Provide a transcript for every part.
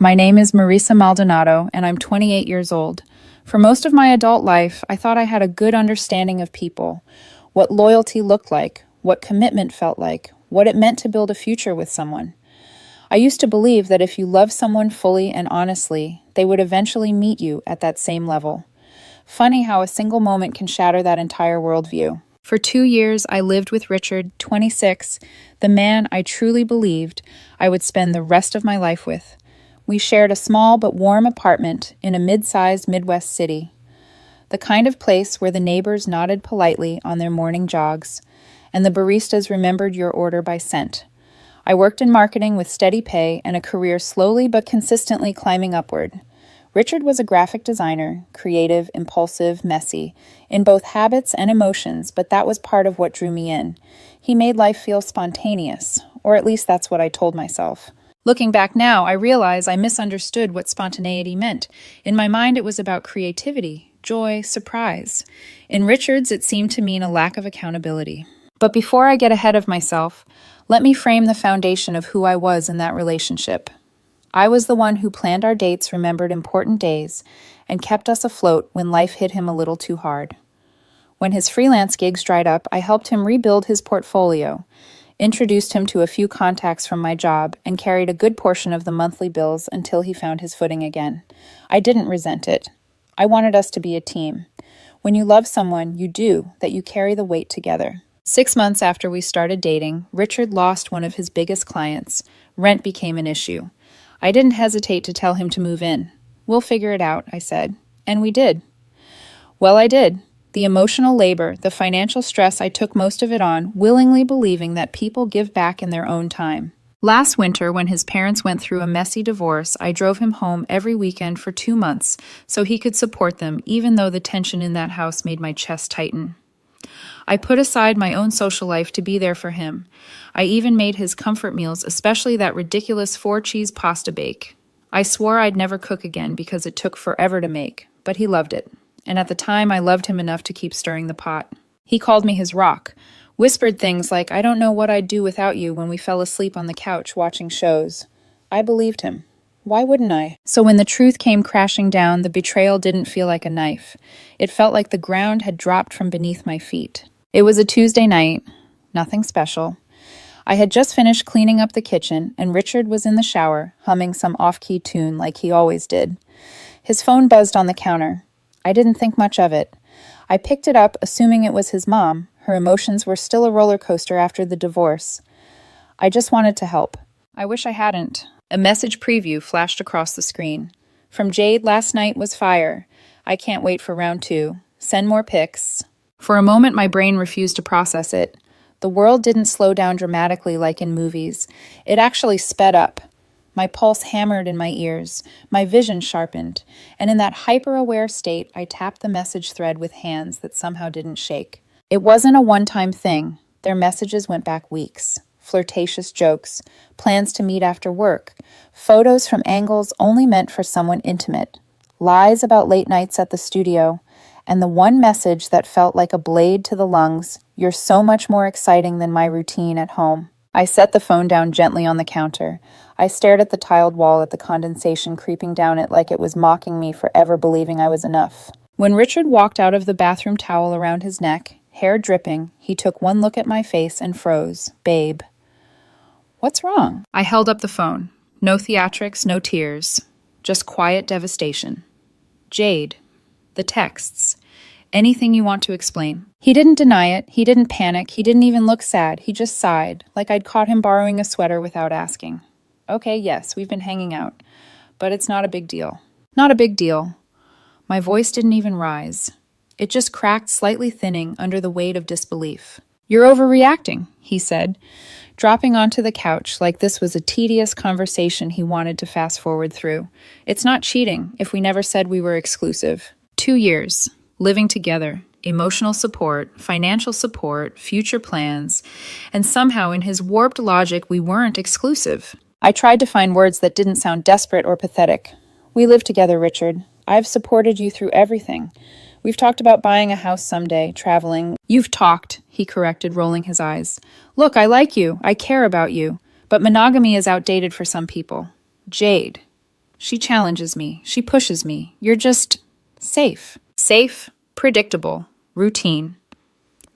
My name is Marisa Maldonado, and I'm 28 years old. For most of my adult life, I thought I had a good understanding of people, what loyalty looked like, what commitment felt like, what it meant to build a future with someone. I used to believe that if you love someone fully and honestly, they would eventually meet you at that same level. Funny how a single moment can shatter that entire worldview. For 2 years, I lived with Richard, 26, the man I truly believed I would spend the rest of my life with. We shared a small but warm apartment in a mid-sized Midwest city, the kind of place where the neighbors nodded politely on their morning jogs, and the baristas remembered your order by scent. I worked in marketing with steady pay and a career slowly but consistently climbing upward. Richard was a graphic designer, creative, impulsive, messy, in both habits and emotions, but that was part of what drew me in. He made life feel spontaneous, or at least that's what I told myself. Looking back now, I realize I misunderstood what spontaneity meant. In my mind, it was about creativity, joy, surprise. In Richard's, it seemed to mean a lack of accountability. But before I get ahead of myself, let me frame the foundation of who I was in that relationship. I was the one who planned our dates, remembered important days, and kept us afloat when life hit him a little too hard. When his freelance gigs dried up, I helped him rebuild his portfolio, introduced him to a few contacts from my job, and carried a good portion of the monthly bills until he found his footing again. I didn't resent it. I wanted us to be a team. When you love someone, you do, that you carry the weight together. 6 months after we started dating, Richard lost one of his biggest clients. Rent became an issue. I didn't hesitate to tell him to move in. We'll figure it out, I said. And we did. Well, I did. The emotional labor, the financial stress, I took most of it on, willingly believing that people give back in their own time. Last winter, when his parents went through a messy divorce, I drove him home every weekend for 2 months so he could support them, even though the tension in that house made my chest tighten. I put aside my own social life to be there for him. I even made his comfort meals, especially that ridiculous 4-cheese pasta bake. I swore I'd never cook again because it took forever to make, but he loved it. And at the time, I loved him enough to keep stirring the pot. He called me his rock, whispered things like, "I don't know what I'd do without you," when we fell asleep on the couch watching shows. I believed him. Why wouldn't I? So when the truth came crashing down, the betrayal didn't feel like a knife. It felt like the ground had dropped from beneath my feet. It was a Tuesday night, nothing special. I had just finished cleaning up the kitchen, and Richard was in the shower, humming some off-key tune like he always did. His phone buzzed on the counter. I didn't think much of it. I picked it up, assuming it was his mom. Her emotions were still a roller coaster after the divorce. I just wanted to help. I wish I hadn't. A message preview flashed across the screen. From Jade, last night was fire. I can't wait for round 2. Send more pics. For a moment, my brain refused to process it. The world didn't slow down dramatically like in movies. It actually sped up. My pulse hammered in my ears. My vision sharpened. And in that hyper-aware state, I tapped the message thread with hands that somehow didn't shake. It wasn't a one-time thing. Their messages went back weeks. Flirtatious jokes, plans to meet after work, photos from angles only meant for someone intimate, lies about late nights at the studio, and the one message that felt like a blade to the lungs, "You're so much more exciting than my routine at home." I set the phone down gently on the counter. I stared at the tiled wall, at the condensation creeping down it like it was mocking me for ever believing I was enough. When Richard walked out of the bathroom towel around his neck, hair dripping, he took one look at my face and froze. "Babe." "What's wrong?" I held up the phone. No theatrics, no tears. Just quiet devastation. "Jade. The texts. Anything you want to explain." He didn't deny it. He didn't panic. He didn't even look sad. He just sighed, like I'd caught him borrowing a sweater without asking. "Okay, yes, we've been hanging out. But it's not a big deal." Not a big deal. My voice didn't even rise. It just cracked, slightly thinning under the weight of disbelief. "You're overreacting," he said, dropping onto the couch like this was a tedious conversation he wanted to fast forward through. "It's not cheating if we never said we were exclusive. 2 years, living together, emotional support, financial support, future plans, and somehow in his warped logic we weren't exclusive." I tried to find words that didn't sound desperate or pathetic. "We live together, Richard. I've supported you through everything. We've talked about buying a house someday, traveling." "You've talked," he corrected, rolling his eyes. "Look, I like you. I care about you. But monogamy is outdated for some people." "Jade." She challenges me. She pushes me. You're just safe. Safe, predictable, routine.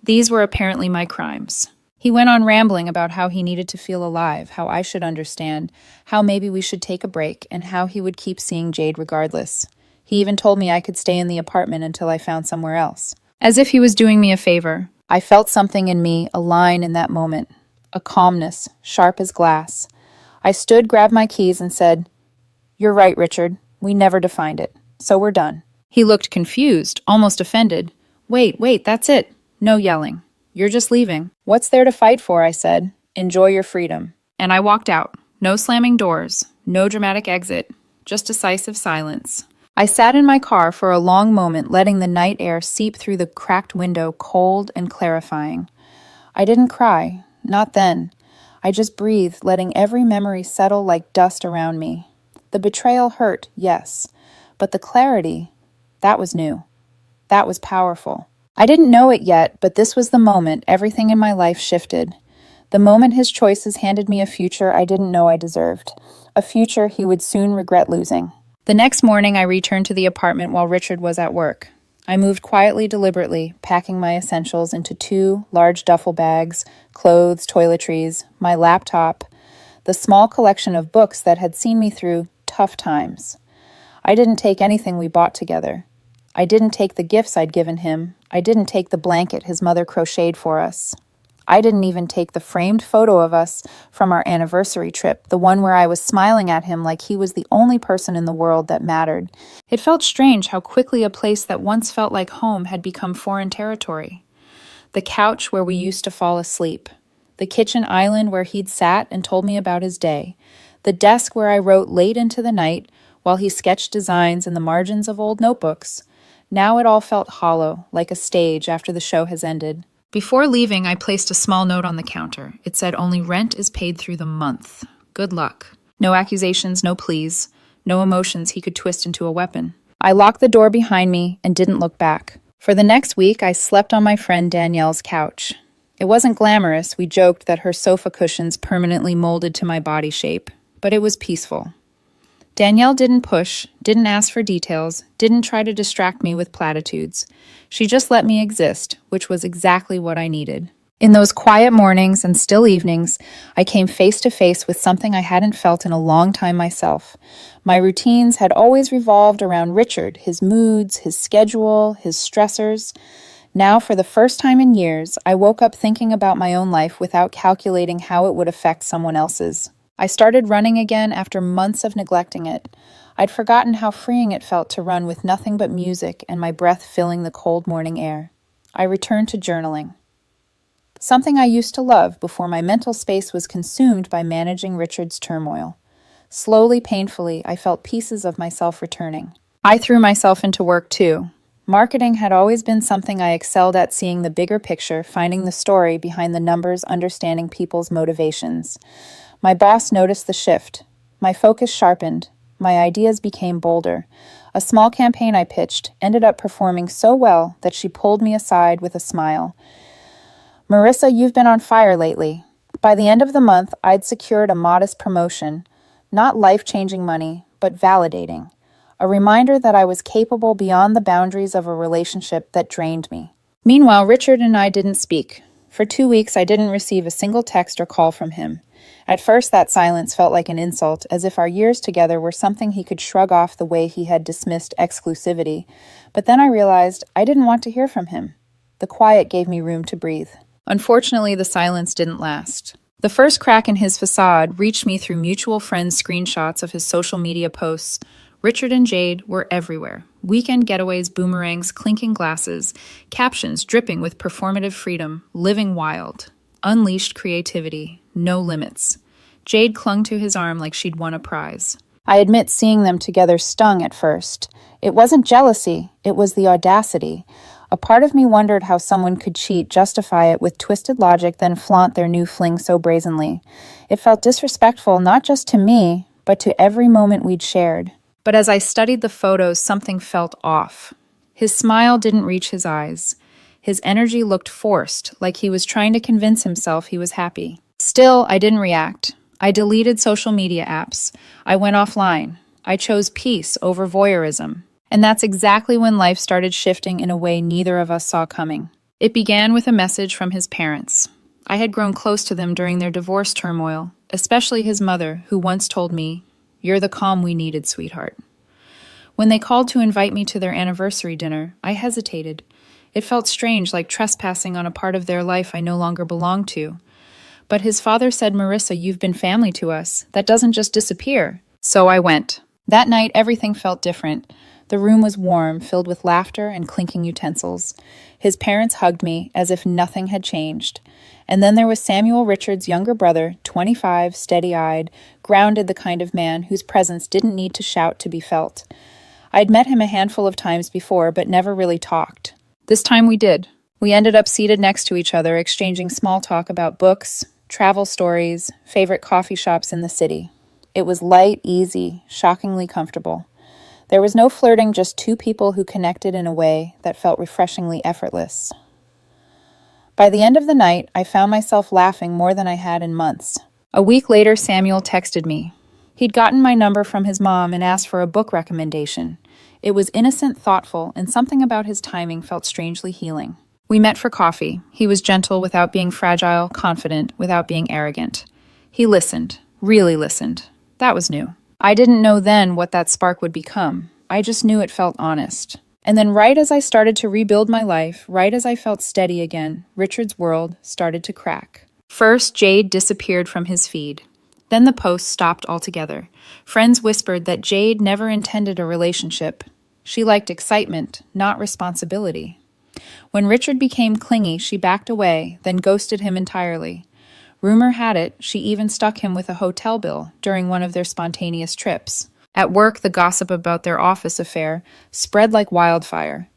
These were apparently my crimes. He went on rambling about how he needed to feel alive, how I should understand, how maybe we should take a break, and how he would keep seeing Jade regardless. He even told me I could stay in the apartment until I found somewhere else. As if he was doing me a favor. I felt something in me align in that moment. A calmness, sharp as glass. I stood, grabbed my keys, and said, "You're right, Richard. We never defined it. So we're done." He looked confused, almost offended. Wait, that's it. No yelling. You're just leaving. What's there to fight for, I said. Enjoy your freedom. And I walked out. No slamming doors. No dramatic exit. Just decisive silence. I sat in my car for a long moment, letting the night air seep through the cracked window, cold and clarifying. I didn't cry. Not then. I just breathed, letting every memory settle like dust around me. The betrayal hurt, yes. But the clarity, that was new. That was powerful. I didn't know it yet, but this was the moment everything in my life shifted. The moment his choices handed me a future I didn't know I deserved. A future he would soon regret losing. The next morning, I returned to the apartment while Richard was at work. I moved quietly, deliberately, packing my essentials into 2 large duffel bags, clothes, toiletries, my laptop, the small collection of books that had seen me through tough times. I didn't take anything we bought together. I didn't take the gifts I'd given him. I didn't take the blanket his mother crocheted for us. I didn't even take the framed photo of us from our anniversary trip, the one where I was smiling at him like he was the only person in the world that mattered. It felt strange how quickly a place that once felt like home had become foreign territory. The couch where we used to fall asleep. The kitchen island where he'd sat and told me about his day. The desk where I wrote late into the night while he sketched designs in the margins of old notebooks. Now it all felt hollow, like a stage after the show has ended. Before leaving, I placed a small note on the counter. It said only rent is paid through the month. Good luck. No accusations, no pleas, no emotions he could twist into a weapon. I locked the door behind me and didn't look back. For the next week, I slept on my friend Danielle's couch. It wasn't glamorous. We joked that her sofa cushions permanently molded to my body shape, but it was peaceful. Danielle didn't push, didn't ask for details, didn't try to distract me with platitudes. She just let me exist, which was exactly what I needed. In those quiet mornings and still evenings, I came face to face with something I hadn't felt in a long time myself. My routines had always revolved around Richard, his moods, his schedule, his stressors. Now, for the first time in years, I woke up thinking about my own life without calculating how it would affect someone else's. I started running again after months of neglecting it. I'd forgotten how freeing it felt to run with nothing but music and my breath filling the cold morning air. I returned to journaling. Something I used to love before my mental space was consumed by managing Richard's turmoil. Slowly, painfully, I felt pieces of myself returning. I threw myself into work too. Marketing had always been something I excelled at, seeing the bigger picture, finding the story behind the numbers, understanding people's motivations. My boss noticed the shift. My focus sharpened. My ideas became bolder. A small campaign I pitched ended up performing so well that she pulled me aside with a smile. "Marissa, you've been on fire lately." By the end of the month, I'd secured a modest promotion. Not life-changing money, but validating. A reminder that I was capable beyond the boundaries of a relationship that drained me. Meanwhile, Richard and I didn't speak. For 2 weeks, I didn't receive a single text or call from him. At first, that silence felt like an insult, as if our years together were something he could shrug off the way he had dismissed exclusivity. But then I realized I didn't want to hear from him. The quiet gave me room to breathe. Unfortunately, the silence didn't last. The first crack in his facade reached me through mutual friends' screenshots of his social media posts. Richard and Jade were everywhere. Weekend getaways, boomerangs, clinking glasses, captions dripping with performative freedom, living wild. Unleashed creativity, no limits. Jade clung to his arm like she'd won a prize. I admit seeing them together stung at first. It wasn't jealousy, it was the audacity. A part of me wondered how someone could cheat, justify it with twisted logic, then flaunt their new fling so brazenly. It felt disrespectful not just to me, but to every moment we'd shared. But as I studied the photos, something felt off. His smile didn't reach his eyes. His energy looked forced, like he was trying to convince himself he was happy. Still, I didn't react. I deleted social media apps. I went offline. I chose peace over voyeurism. And that's exactly when life started shifting in a way neither of us saw coming. It began with a message from his parents. I had grown close to them during their divorce turmoil, especially his mother, who once told me, "You're the calm we needed, sweetheart." When they called to invite me to their anniversary dinner, I hesitated. It felt strange, like trespassing on a part of their life I no longer belonged to. But his father said, "Marissa, you've been family to us. That doesn't just disappear." So I went. That night, everything felt different. The room was warm, filled with laughter and clinking utensils. His parents hugged me as if nothing had changed. And then there was Samuel Richards' younger brother, 25, steady-eyed, grounded, the kind of man whose presence didn't need to shout to be felt. I'd met him a handful of times before, but never really talked. This time we did. We ended up seated next to each other, exchanging small talk about books, travel stories, favorite coffee shops in the city. It was light, easy, shockingly comfortable. There was no flirting, just two people who connected in a way that felt refreshingly effortless. By the end of the night, I found myself laughing more than I had in months. A week later, Samuel texted me. He'd gotten my number from his mom and asked for a book recommendation. It was innocent, thoughtful, and something about his timing felt strangely healing. We met for coffee. He was gentle without being fragile, confident without being arrogant. He listened, really listened. That was new. I didn't know then what that spark would become. I just knew it felt honest. And then right as I started to rebuild my life, right as I felt steady again, Richard's world started to crack. First, Jade disappeared from his feed. Then the posts stopped altogether. Friends whispered that Jade never intended a relationship. She liked excitement, not responsibility. When Richard became clingy, she backed away, then ghosted him entirely. Rumor had it she even stuck him with a hotel bill during one of their spontaneous trips. At work, the gossip about their office affair spread like wildfire.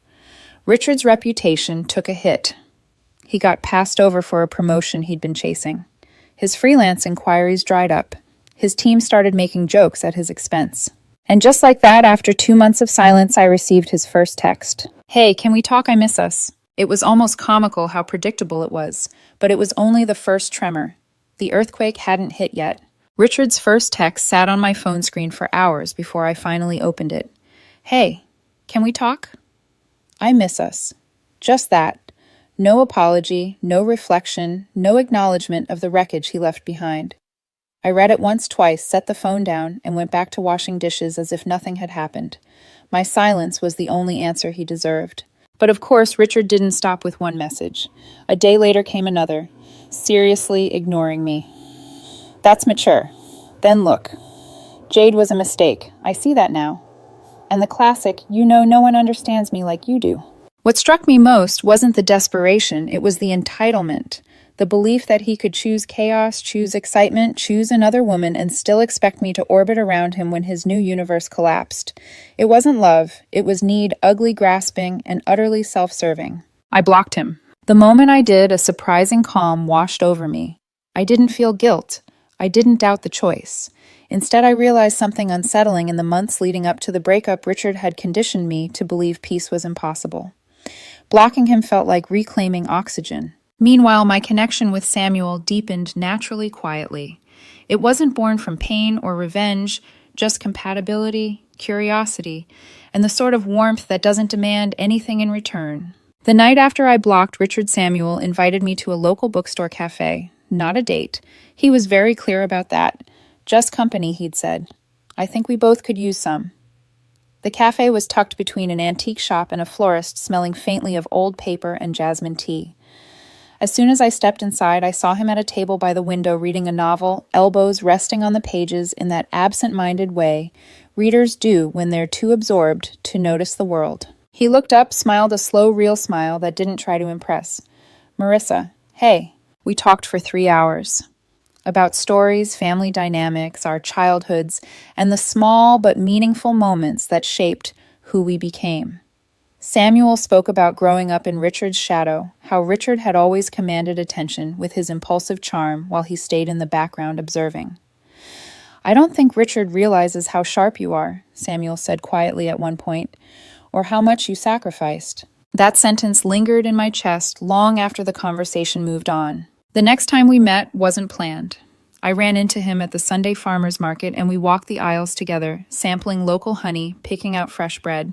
Richard's reputation took a hit. He got passed over for a promotion he'd been chasing. His freelance inquiries dried up. His team started making jokes at his expense. And just like that, after 2 months of silence, I received his first text. "Hey, can we talk? I miss us." It was almost comical how predictable it was, but it was only the first tremor. The earthquake hadn't hit yet. Richard's first text sat on my phone screen for hours before I finally opened it. "Hey, can we talk?" I miss us. Just that. No apology, no reflection, no acknowledgement of the wreckage he left behind. I read it once, twice, set the phone down, and went back to washing dishes as if nothing had happened. My silence was the only answer he deserved. But of course, Richard didn't stop with one message. A day later came another, seriously ignoring me. "That's mature." Then look. "Jade was a mistake. I see that now." And the classic, "You know, no one understands me like you do." What struck me most wasn't the desperation, it was the entitlement. The belief that he could choose chaos, choose excitement, choose another woman, and still expect me to orbit around him when his new universe collapsed. It wasn't love, it was need, ugly, grasping, and utterly self-serving. I blocked him. The moment I did, a surprising calm washed over me. I didn't feel guilt. I didn't doubt the choice. Instead, I realized something unsettling. In the months leading up to the breakup, Richard had conditioned me to believe peace was impossible. Blocking him felt like reclaiming oxygen. Meanwhile, my connection with Samuel deepened naturally, quietly. It wasn't born from pain or revenge, just compatibility, curiosity, and the sort of warmth that doesn't demand anything in return. The night after I blocked Richard, Samuel invited me to a local bookstore cafe, not a date. He was very clear about that. Just company, he'd said. I think we both could use some. The cafe was tucked between an antique shop and a florist, smelling faintly of old paper and jasmine tea. As soon as I stepped inside, I saw him at a table by the window reading a novel, elbows resting on the pages in that absent-minded way readers do when they're too absorbed to notice the world. He looked up, smiled a slow, real smile that didn't try to impress. "Marissa, hey." We talked for 3 hours. About stories, family dynamics, our childhoods, and the small but meaningful moments that shaped who we became. Samuel spoke about growing up in Richard's shadow, how Richard had always commanded attention with his impulsive charm while he stayed in the background observing. "I don't think Richard realizes how sharp you are," Samuel said quietly at one point, "or how much you sacrificed." That sentence lingered in my chest long after the conversation moved on. The next time we met wasn't planned. I ran into him at the Sunday farmers market and we walked the aisles together, sampling local honey, picking out fresh bread.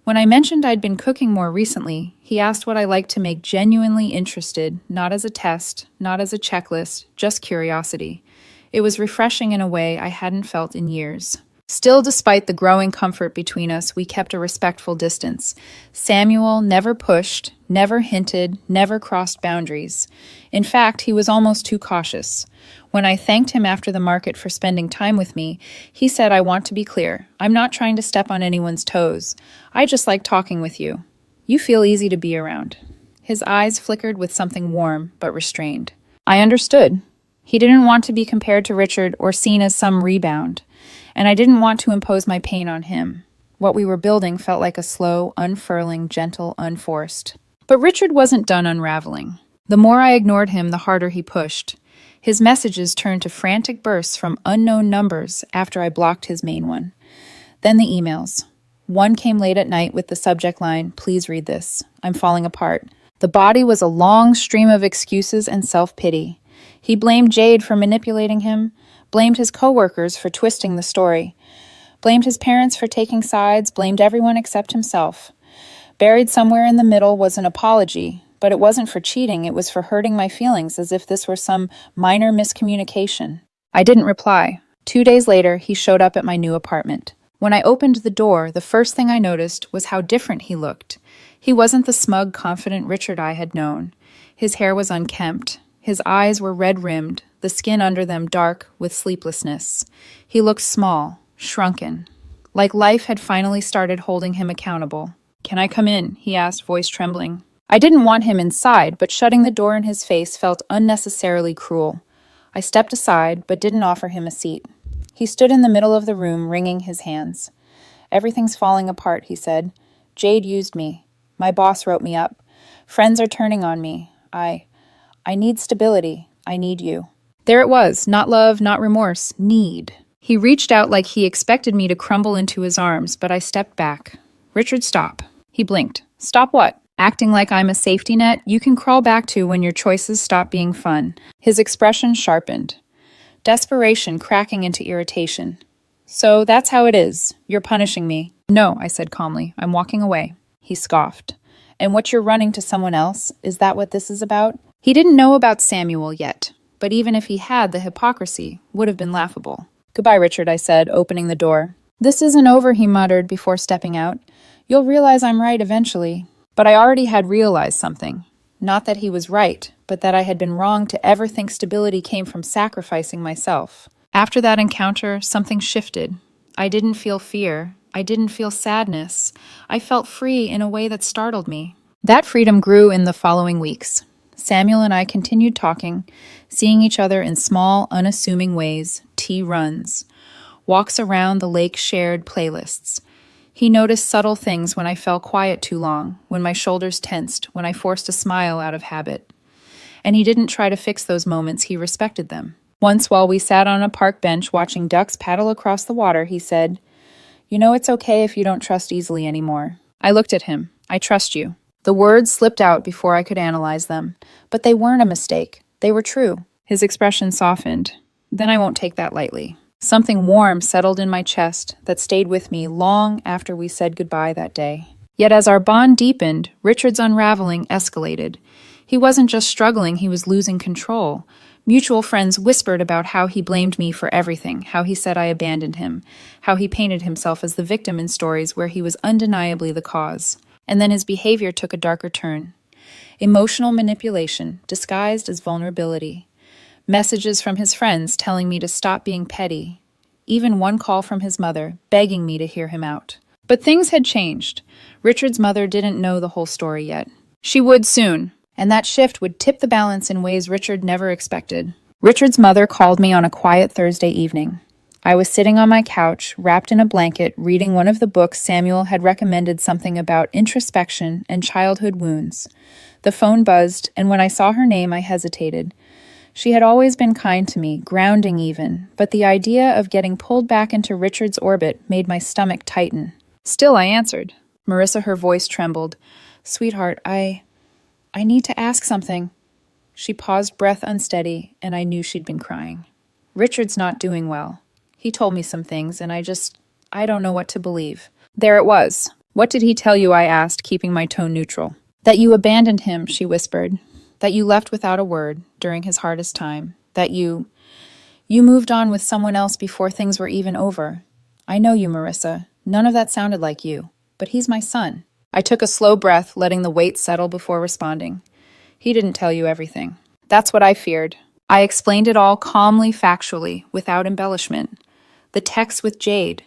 When I mentioned I'd been cooking more recently, he asked what I liked to make, genuinely interested, not as a test, not as a checklist, just curiosity. It was refreshing in a way I hadn't felt in years. Still, despite the growing comfort between us, we kept a respectful distance. Samuel never pushed, never hinted, never crossed boundaries. In fact, he was almost too cautious. When I thanked him after the market for spending time with me, he said, "I want to be clear. I'm not trying to step on anyone's toes. I just like talking with you. You feel easy to be around." His eyes flickered with something warm but restrained. I understood. He didn't want to be compared to Richard or seen as some rebound. And I didn't want to impose my pain on him. What we were building felt like a slow, unfurling, gentle, unforced. But Richard wasn't done unraveling. The more I ignored him, the harder he pushed. His messages turned to frantic bursts from unknown numbers after I blocked his main one. Then the emails. One came late at night with the subject line, "Please read this. I'm falling apart." The body was a long stream of excuses and self-pity. He blamed Jade for manipulating him, blamed his coworkers for twisting the story, blamed his parents for taking sides, blamed everyone except himself. Buried somewhere in the middle was an apology, but it wasn't for cheating, it was for hurting my feelings as if this were some minor miscommunication. I didn't reply. 2 days later, he showed up at my new apartment. When I opened the door, the first thing I noticed was how different he looked. He wasn't the smug, confident Richard I had known. His hair was unkempt. His eyes were red-rimmed, the skin under them dark with sleeplessness. He looked small, shrunken, like life had finally started holding him accountable. "Can I come in?" he asked, voice trembling. I didn't want him inside, but shutting the door in his face felt unnecessarily cruel. I stepped aside, but didn't offer him a seat. He stood in the middle of the room, wringing his hands. "Everything's falling apart," he said. "Jade used me. My boss wrote me up. Friends are turning on me. I need stability. I need you." There it was, not love, not remorse, need. He reached out like he expected me to crumble into his arms, but I stepped back. "Richard, stop." He blinked. "Stop what?" "Acting like I'm a safety net you can crawl back to when your choices stop being fun." His expression sharpened. Desperation cracking into irritation. "So that's how it is. You're punishing me." "No," I said calmly. "I'm walking away." He scoffed. "And what you're running to someone else? Is that what this is about?" He didn't know about Samuel yet, but even if he had, the hypocrisy would have been laughable. "Goodbye, Richard," I said, opening the door. "This isn't over," he muttered before stepping out. "You'll realize I'm right eventually." But I already had realized something. Not that he was right, but that I had been wrong to ever think stability came from sacrificing myself. After that encounter, something shifted. I didn't feel fear. I didn't feel sadness. I felt free in a way that startled me. That freedom grew in the following weeks. Samuel and I continued talking, seeing each other in small, unassuming ways, tea runs, walks around the lake shared playlists. He noticed subtle things when I fell quiet too long, when my shoulders tensed, when I forced a smile out of habit. And he didn't try to fix those moments, he respected them. Once, while we sat on a park bench watching ducks paddle across the water, he said, "You know it's okay if you don't trust easily anymore." I looked at him. "I trust you." The words slipped out before I could analyze them, but they weren't a mistake. They were true. His expression softened. "Then I won't take that lightly." Something warm settled in my chest that stayed with me long after we said goodbye that day. Yet as our bond deepened, Richard's unraveling escalated. He wasn't just struggling, he was losing control. Mutual friends whispered about how he blamed me for everything, how he said I abandoned him, how he painted himself as the victim in stories where he was undeniably the cause. And then his behavior took a darker turn. Emotional manipulation, disguised as vulnerability. Messages from his friends telling me to stop being petty. Even one call from his mother, begging me to hear him out. But things had changed. Richard's mother didn't know the whole story yet. She would soon, and that shift would tip the balance in ways Richard never expected. Richard's mother called me on a quiet Thursday evening. I was sitting on my couch, wrapped in a blanket, reading one of the books Samuel had recommended, something about introspection and childhood wounds. The phone buzzed, and when I saw her name, I hesitated. She had always been kind to me, grounding even, but the idea of getting pulled back into Richard's orbit made my stomach tighten. Still, I answered. "Marissa," her voice trembled. "Sweetheart, I need to ask something." She paused, breath unsteady, and I knew she'd been crying. Richard's not doing well. He told me some things, and I don't know what to believe. There it was. What did he tell you? I asked, keeping my tone neutral. That you abandoned him, she whispered. That you left without a word during his hardest time. That you moved on with someone else before things were even over. I know you, Marissa. None of that sounded like you. But he's my son. I took a slow breath, letting the weight settle before responding. He didn't tell you everything. That's what I feared. I explained it all calmly, factually, without embellishment. The text with Jade.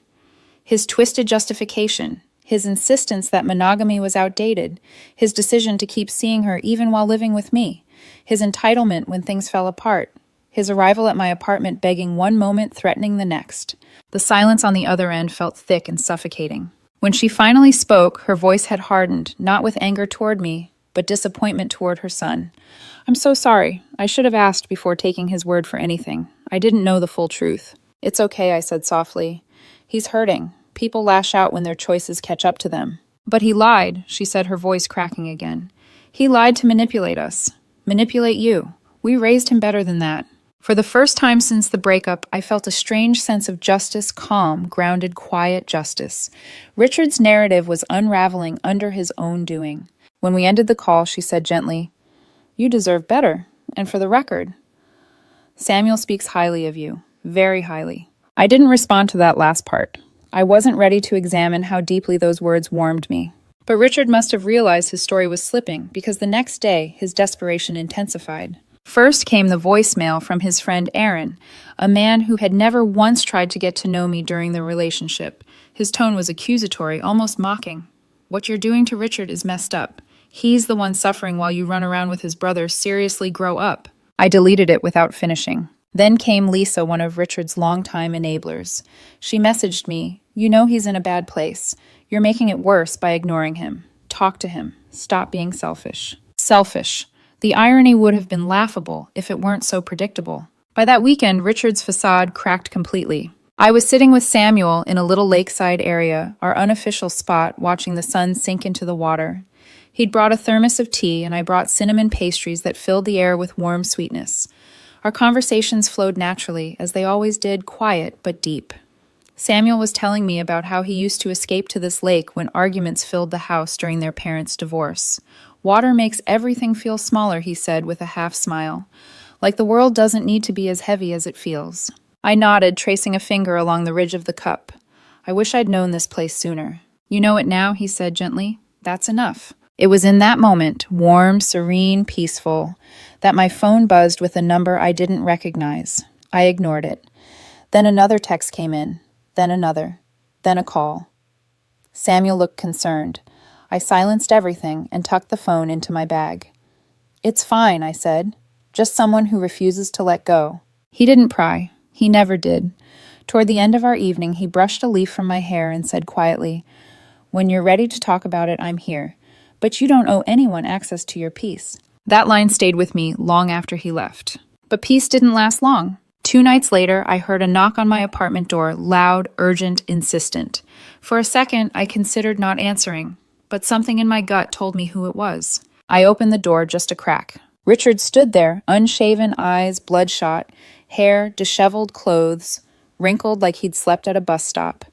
His twisted justification. His insistence that monogamy was outdated. His decision to keep seeing her even while living with me. His entitlement when things fell apart. His arrival at my apartment begging one moment, threatening the next. The silence on the other end felt thick and suffocating. When she finally spoke, her voice had hardened, not with anger toward me, but disappointment toward her son. I'm so sorry. I should have asked before taking his word for anything. I didn't know the full truth. It's okay, I said softly. He's hurting. People lash out when their choices catch up to them. But he lied, she said, her voice cracking again. He lied to manipulate us. Manipulate you. We raised him better than that. For the first time since the breakup, I felt a strange sense of justice, calm, grounded, quiet justice. Richard's narrative was unraveling under his own doing. When we ended the call, she said gently, You deserve better. And for the record, Samuel speaks highly of you. Very highly. I didn't respond to that last part. I wasn't ready to examine how deeply those words warmed me. But Richard must have realized his story was slipping, because the next day, his desperation intensified. First came the voicemail from his friend Aaron, a man who had never once tried to get to know me during the relationship. His tone was accusatory, almost mocking. What you're doing to Richard is messed up. He's the one suffering while you run around with his brother. Seriously, grow up. I deleted it without finishing. Then came Lisa, one of Richard's longtime enablers. She messaged me, You know he's in a bad place. You're making it worse by ignoring him. Talk to him. Stop being selfish. Selfish. The irony would have been laughable if it weren't so predictable. By that weekend, Richard's facade cracked completely. I was sitting with Samuel in a little lakeside area, our unofficial spot, watching the sun sink into the water. He'd brought a thermos of tea, and I brought cinnamon pastries that filled the air with warm sweetness. Our conversations flowed naturally, as they always did, quiet but deep. Samuel was telling me about how he used to escape to this lake when arguments filled the house during their parents' divorce. Water makes everything feel smaller, he said with a half smile. Like the world doesn't need to be as heavy as it feels. I nodded, tracing a finger along the ridge of the cup. I wish I'd known this place sooner. You know it now, he said gently. That's enough. It was in that moment, warm, serene, peaceful, that my phone buzzed with a number I didn't recognize. I ignored it. Then another text came in. Then another. Then a call. Samuel looked concerned. I silenced everything and tucked the phone into my bag. It's fine, I said. Just someone who refuses to let go. He didn't pry. He never did. Toward the end of our evening, he brushed a leaf from my hair and said quietly, When you're ready to talk about it, I'm here. But you don't owe anyone access to your peace. That line stayed with me long after he left. But peace didn't last long. 2 nights later, I heard a knock on my apartment door, loud, urgent, insistent. For a second, I considered not answering, but something in my gut told me who it was. I opened the door just a crack. Richard stood there, unshaven, eyes bloodshot, hair disheveled, clothes wrinkled like he'd slept at a bus stop.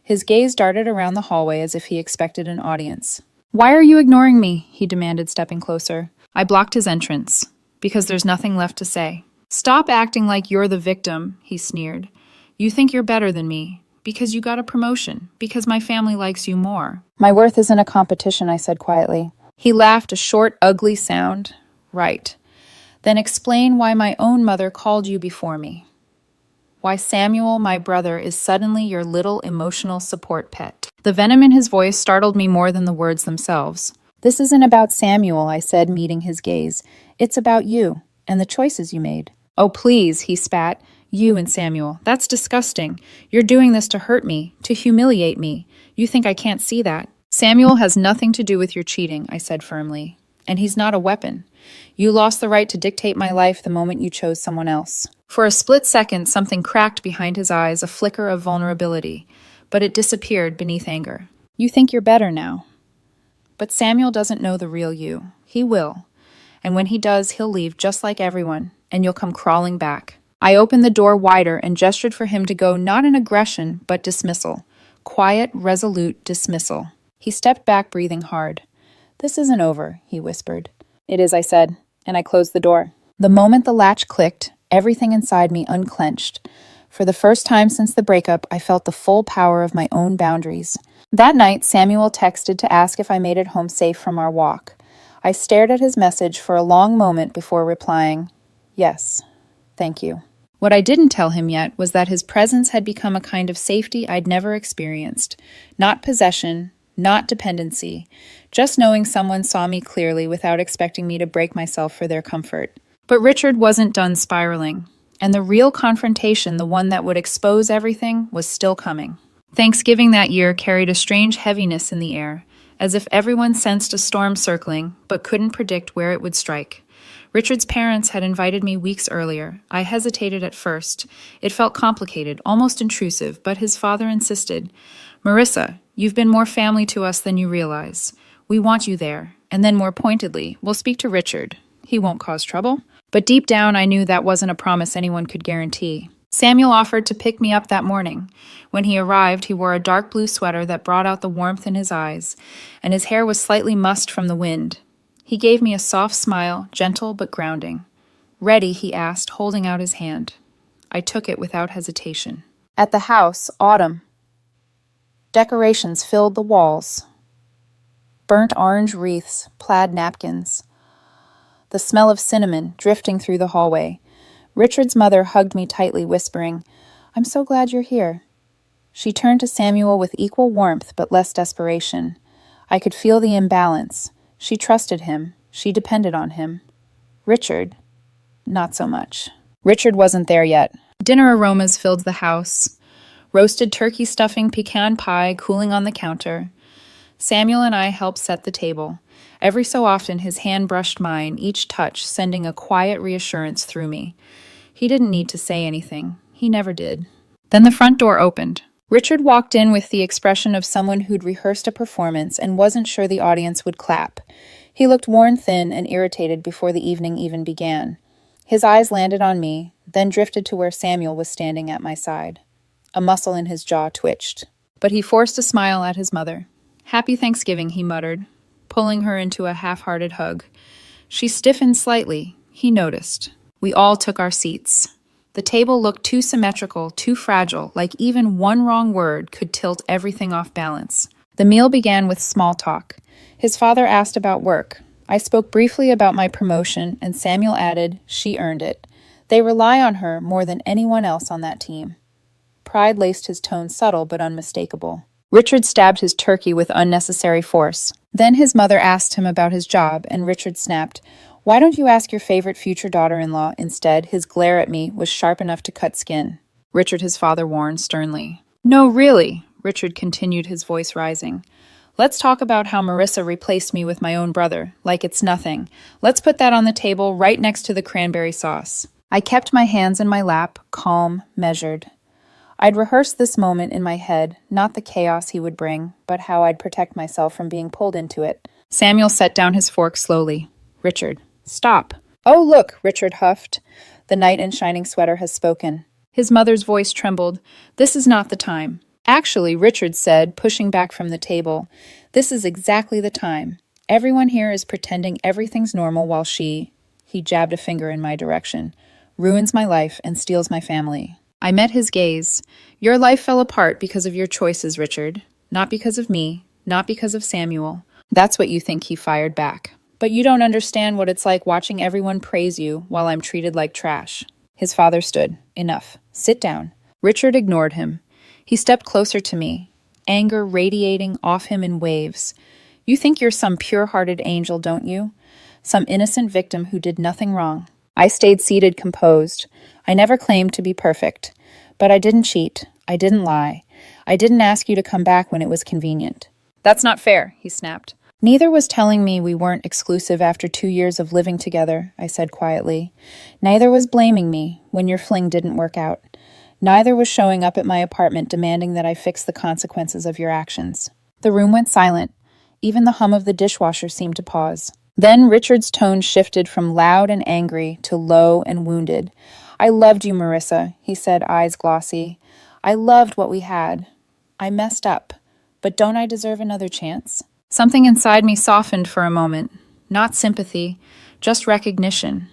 His gaze darted around the hallway as if he expected an audience. Why are you ignoring me? He demanded, stepping closer. I blocked his entrance. Because there's nothing left to say. Stop acting like you're the victim, he sneered. You think you're better than me. Because you got a promotion. Because my family likes you more. My worth isn't a competition, I said quietly. He laughed, a short, ugly sound. Right. Then explain why my own mother called you before me. Why Samuel, my brother, is suddenly your little emotional support pet. The venom in his voice startled me more than the words themselves. This isn't about Samuel, I said, meeting his gaze. It's about you, and the choices you made. Oh, please, he spat. You and Samuel. That's disgusting. You're doing this to hurt me, to humiliate me. You think I can't see that. Samuel has nothing to do with your cheating, I said firmly. And he's not a weapon. You lost the right to dictate my life the moment you chose someone else. For a split second, something cracked behind his eyes, a flicker of vulnerability, but it disappeared beneath anger. You think you're better now. But Samuel doesn't know the real you. He will. And when he does, he'll leave just like everyone, and you'll come crawling back. I opened the door wider and gestured for him to go, not in aggression, but dismissal. Quiet, resolute dismissal. He stepped back, breathing hard. "This isn't over," he whispered. "It is," I said, and I closed the door. The moment the latch clicked, everything inside me unclenched. For the first time since the breakup, I felt the full power of my own boundaries. That night, Samuel texted to ask if I made it home safe from our walk. I stared at his message for a long moment before replying, "Yes, thank you." What I didn't tell him yet was that his presence had become a kind of safety I'd never experienced. Not possession, not dependency, just knowing someone saw me clearly without expecting me to break myself for their comfort. But Richard wasn't done spiraling, and the real confrontation, the one that would expose everything, was still coming. Thanksgiving that year carried a strange heaviness in the air, as if everyone sensed a storm circling, but couldn't predict where it would strike. Richard's parents had invited me weeks earlier. I hesitated at first. It felt complicated, almost intrusive, but his father insisted. "Marissa, you've been more family to us than you realize. We want you there." And then more pointedly, "We'll speak to Richard. He won't cause trouble." But deep down, I knew that wasn't a promise anyone could guarantee. Samuel offered to pick me up that morning. When he arrived, he wore a dark blue sweater that brought out the warmth in his eyes, and his hair was slightly mussed from the wind. He gave me a soft smile, gentle but grounding. "Ready?" he asked, holding out his hand. I took it without hesitation. At the house, autumn. Decorations filled the walls. Burnt orange wreaths, plaid napkins. The smell of cinnamon drifting through the hallway. Richard's mother hugged me tightly, whispering, "I'm so glad you're here." She turned to Samuel with equal warmth but less desperation. I could feel the imbalance. She trusted him. She depended on him. Richard, not so much. Richard wasn't there yet. Dinner aromas filled the house. Roasted turkey stuffing, pecan pie cooling on the counter. Samuel and I helped set the table. Every so often his hand brushed mine, each touch sending a quiet reassurance through me. He didn't need to say anything. He never did. Then the front door opened. Richard walked in with the expression of someone who'd rehearsed a performance and wasn't sure the audience would clap. He looked worn thin and irritated before the evening even began. His eyes landed on me, then drifted to where Samuel was standing at my side. A muscle in his jaw twitched. But he forced a smile at his mother. "Happy Thanksgiving," he muttered, pulling her into a half-hearted hug. She stiffened slightly. He noticed. We all took our seats. The table looked too symmetrical, too fragile, like even one wrong word could tilt everything off balance. The meal began with small talk. His father asked about work. I spoke briefly about my promotion, and Samuel added, "She earned it. They rely on her more than anyone else on that team." Pride laced his tone, subtle but unmistakable. Richard stabbed his turkey with unnecessary force. Then his mother asked him about his job, and Richard snapped, "Why don't you ask your favorite future daughter-in-law instead?" His glare at me was sharp enough to cut skin. Richard, his father warned sternly. "No, really," Richard continued, his voice rising. "Let's talk about how Marissa replaced me with my own brother, like it's nothing. Let's put that on the table right next to the cranberry sauce." I kept my hands in my lap, calm, measured. I'd rehearsed this moment in my head, not the chaos he would bring, but how I'd protect myself from being pulled into it. Samuel set down his fork slowly. "Richard, stop." "Oh, look," Richard huffed. "The knight in shining sweater has spoken." His mother's voice trembled. "This is not the time." "Actually," Richard said, pushing back from the table, "this is exactly the time. Everyone here is pretending everything's normal while he jabbed a finger in my direction, ruins my life and steals my family." I met his gaze. "Your life fell apart because of your choices, Richard. Not because of me, not because of Samuel. That's what you think," he fired back. "But you don't understand what it's like watching everyone praise you while I'm treated like trash." His father stood. "Enough. Sit down." Richard ignored him. He stepped closer to me, anger radiating off him in waves. "You think you're some pure-hearted angel, don't you? Some innocent victim who did nothing wrong." I stayed seated, composed. I never claimed to be perfect. But I didn't cheat. I didn't lie. I didn't ask you to come back when it was convenient. "That's not fair," he snapped. "Neither was telling me we weren't exclusive after 2 years of living together," I said quietly. "Neither was blaming me when your fling didn't work out. Neither was showing up at my apartment demanding that I fix the consequences of your actions." The room went silent. Even the hum of the dishwasher seemed to pause. Then Richard's tone shifted from loud and angry to low and wounded. I loved you, Marissa, he said, eyes glossy. I loved what we had. I messed up, but don't I deserve another chance? Something inside me softened for a moment. Not sympathy, just recognition.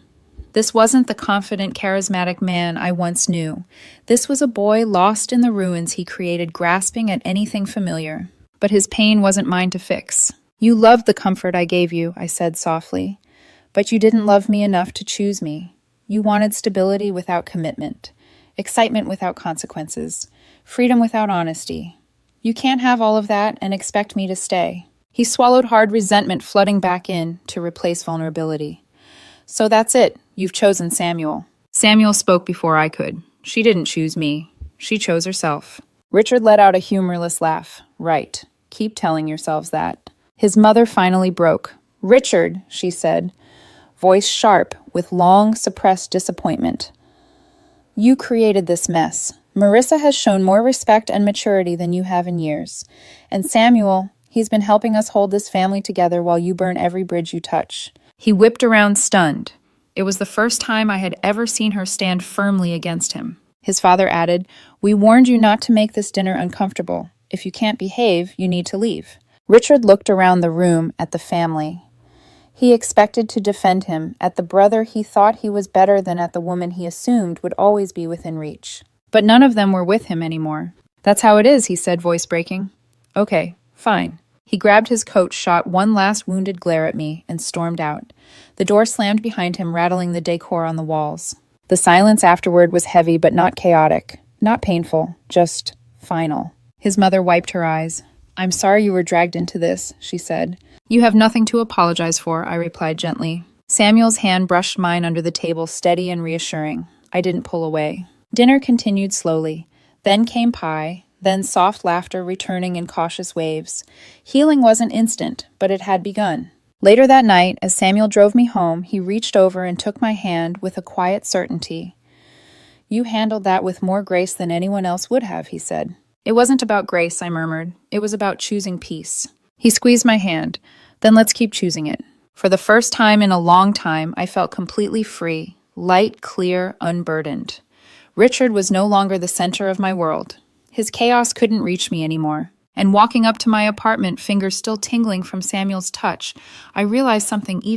This wasn't the confident, charismatic man I once knew. This was a boy lost in the ruins he created, grasping at anything familiar. But his pain wasn't mine to fix. You loved the comfort I gave you, I said softly. But you didn't love me enough to choose me. You wanted stability without commitment, excitement without consequences, freedom without honesty. You can't have all of that and expect me to stay. He swallowed hard, resentment flooding back in to replace vulnerability. So that's it. You've chosen Samuel. Samuel spoke before I could. She didn't choose me. She chose herself. Richard let out a humorless laugh. Right. Keep telling yourselves that. His mother finally broke. Richard, she said, voice sharp with long suppressed disappointment. You created this mess. Marissa has shown more respect and maturity than you have in years. And Samuel, he's been helping us hold this family together while you burn every bridge you touch. He whipped around stunned. It was the first time I had ever seen her stand firmly against him. His father added, We warned you not to make this dinner uncomfortable. If you can't behave, you need to leave. Richard looked around the room at the family. He expected to defend him, at the brother he thought he was better than at the woman he assumed would always be within reach. But none of them were with him anymore. That's how it is, he said, voice breaking. Okay, fine. He grabbed his coat, shot one last wounded glare at me, and stormed out. The door slammed behind him, rattling the decor on the walls. The silence afterward was heavy but not chaotic, not painful, just final. His mother wiped her eyes. I'm sorry you were dragged into this, she said. You have nothing to apologize for, I replied gently. Samuel's hand brushed mine under the table, steady and reassuring. I didn't pull away. Dinner continued slowly. Then came pie, then soft laughter returning in cautious waves. Healing wasn't instant, but it had begun. Later that night, as Samuel drove me home, he reached over and took my hand with a quiet certainty. You handled that with more grace than anyone else would have, he said. It wasn't about grace, I murmured. It was about choosing peace. He squeezed my hand. Then let's keep choosing it. For the first time in a long time, I felt completely free, light, clear, unburdened. Richard was no longer the center of my world. His chaos couldn't reach me anymore. And walking up to my apartment, fingers still tingling from Samuel's touch, I realized something even